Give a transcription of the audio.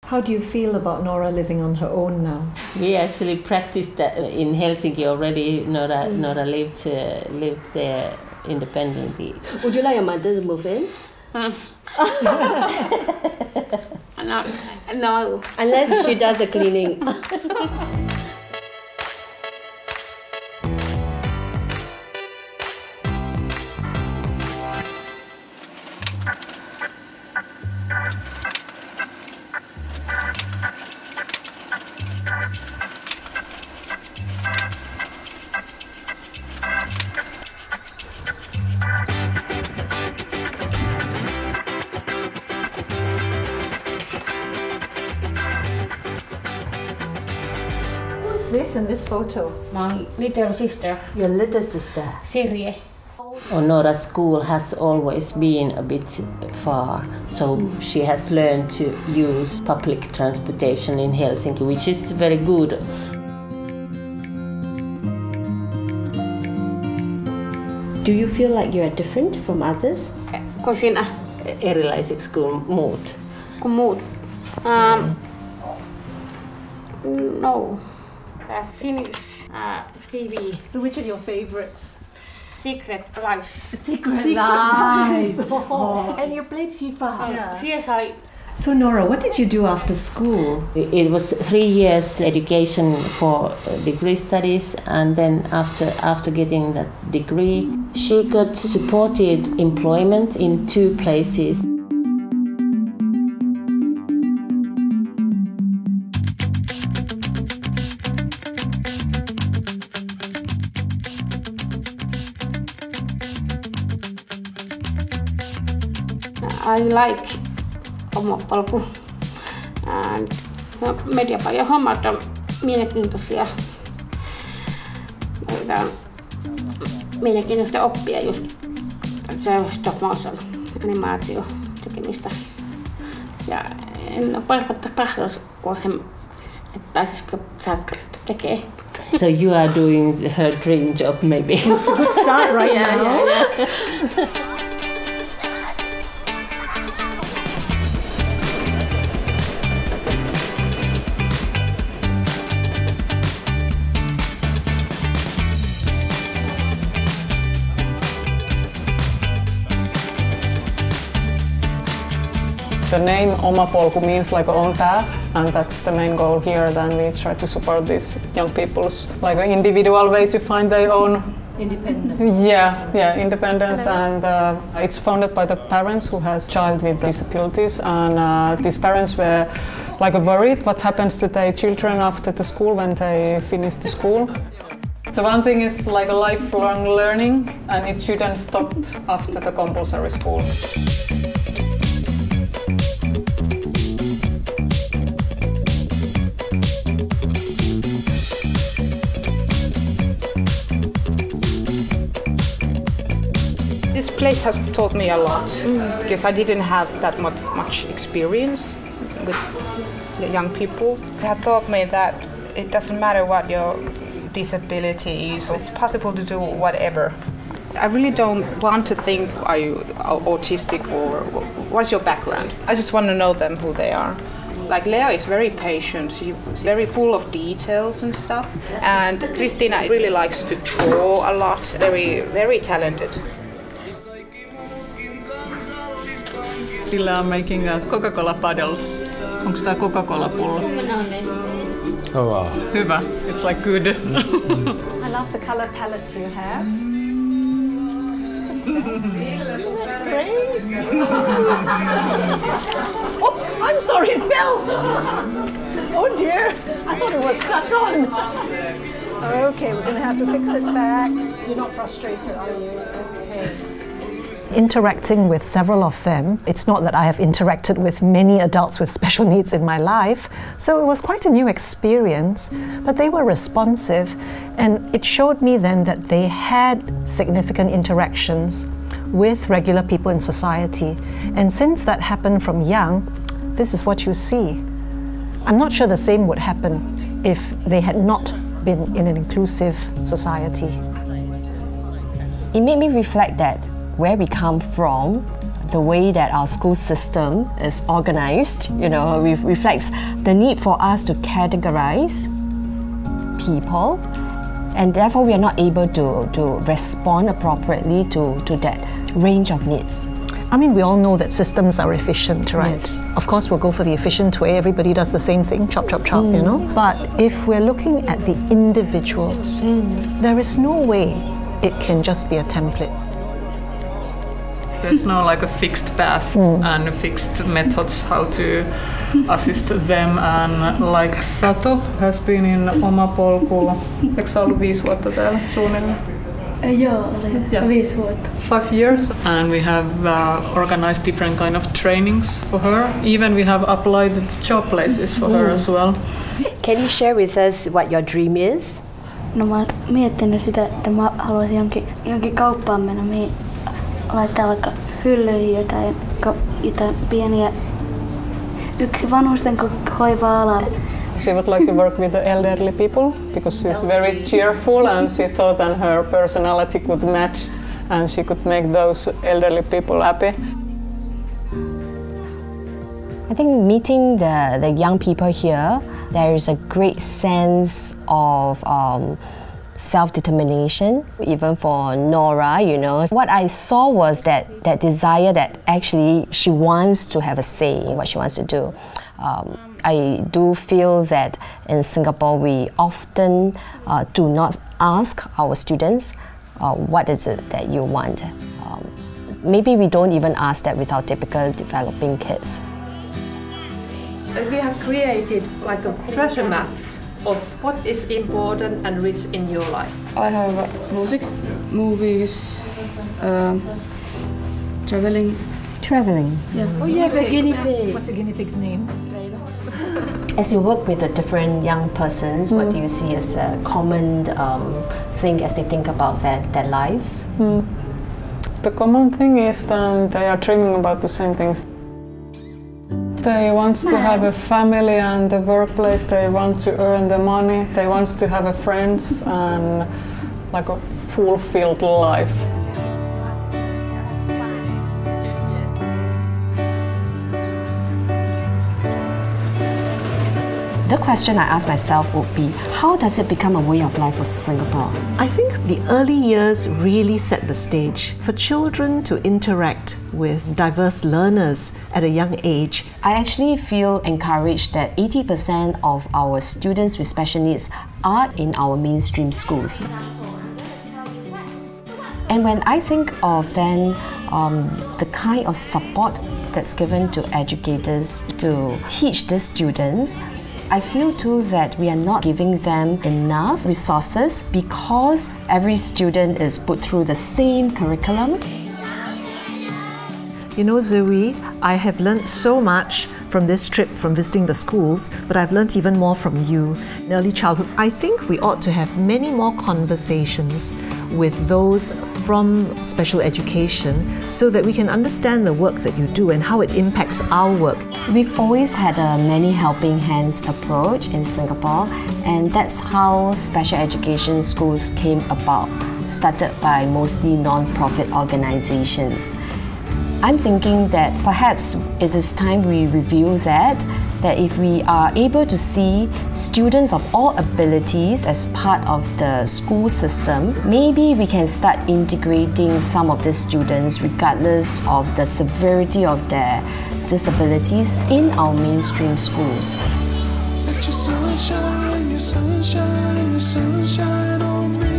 How do you feel about Noora living on her own now? We actually practiced that in Helsinki already. Noora lived there independently. Would you like your mother to move in? No. Unless she does the cleaning. This in this photo? My little sister. Your little sister. Sirje. Noora's school has always been a bit far, so she has learned to use public transportation in Helsinki, which is very good. Do you feel like you are different from others? Kun sinä? Erilaisiksi kuin muut. Kun muut? No. Finnish TV. So which are your favorites? Secret Lives. Secret Lives. Oh. And you played FIFA. CSI. So Noora, what did you do after school? It was 3 years education for degree studies, and then after getting that degree, she got supported employment in 2 places. I like homopolku. Mediapajan hommat on mielenkiintoisia. On mielenkiintoista oppia just se stop motion animaatio tekemistä. Ja en ole parhaita tahtoisi, kun sen, että pääsisikö saakkarista tekee. So you are doing her dream job maybe. Good start right now. Yeah. The name Oma Polku means like own path, and that's the main goal here. Then we try to support these young people's like an individual way to find their own independence. Yeah, independence, and it's founded by the parents who has child with disabilities, and these parents were like worried what happens to their children after the school when they finish the school. So one thing is like a lifelong learning, and it shouldn't stop after the compulsory school. This place has taught me a lot because I didn't have that much experience with the young people. It had taught me that it doesn't matter what your disability is, it's possible to do whatever. I really don't want to think, are you autistic or what's your background? I just want to know them, who they are. Like Leo is very patient, she's very full of details and stuff. And Christina really likes to draw a lot, very talented. Villa are making a Coca-Cola paddles. Onko tää Coca-Cola-pullo? Oh wow. Hyvä. It's like good. I love the color palette you have. Isn't that great? Oh, I'm sorry, it fell. Oh dear, I thought it was stuck on. Okay, we're going to have to fix it back. You're not frustrated, are you? Okay. Interacting with several of them, it's not that I have interacted with many adults with special needs in my life, so it was quite a new experience, but they were responsive, and it showed me then that they had significant interactions with regular people in society. And since that happened from young, this is what you see. I'm not sure the same would happen if they had not been in an inclusive society. It made me reflect that where we come from the way that our school system is organized, reflects the need for us to categorize people, and therefore we are not able to respond appropriately to that range of needs. I mean, we all know that systems are efficient, right? Yes. Of course, we'll go for the efficient way. Everybody does the same thing, chop, chop, chop, But if we're looking at the individual, there is no way it can just be a template. There's no like a fixed path and fixed methods how to assist them, and like Sato has been in Oma Polku, eikö sä ollut 5 vuotta täällä suunnilleen? Joo, olin 5 vuotta. 5 years, and we have organized different kind of trainings for her. Even we have applied job places for her as well. Can you share with us what your dream is? No mä oon miettinyt sitä, että mä haluaisin jonkin kauppaan mennä, mihin laittaa vaikka hyllyihin jotain pieniä yksi vanhusten hoiva-ala. She would like to work with the elderly people because she's very cheerful, and she thought that her personality could match and she could make those elderly people happy. I think meeting the young people here, there is a great sense of self-determination, even for Noora, What I saw was that desire that actually she wants to have a say in what she wants to do. I do feel that in Singapore we often do not ask our students what is it that you want. Maybe we don't even ask that with our typical developing kids. We have created like a treasure maps of what is important and rich in your life. I have music, movies, traveling. Traveling. Yeah. Oh, you have a guinea pig. What's a guinea pig's name? As you work with the different young persons, what do you see as a common thing as they think about their lives? The common thing is that they are dreaming about the same things. They want to have a family and a workplace, they want to earn the money, they want to have a friends and like a fulfilled life. The question I ask myself would be, how does it become a way of life for Singapore? I think the early years really set the stage for children to interact with diverse learners at a young age. I actually feel encouraged that 80% of our students with special needs are in our mainstream schools. And when I think of then the kind of support that's given to educators to teach the students, I feel too that we are not giving them enough resources because every student is put through the same curriculum. Zoe, I have learned so much from this trip, from visiting the schools, but I've learned even more from you in early childhood. I think we ought to have many more conversations with those from special education so that we can understand the work that you do and how it impacts our work. We've always had a many helping hands approach in Singapore, and that's how special education schools came about, started by mostly non-profit organizations. I'm thinking that perhaps it is time we review that if we are able to see students of all abilities as part of the school system, maybe we can start integrating some of the students regardless of the severity of their disabilities in our mainstream schools. Let your sunshine on me.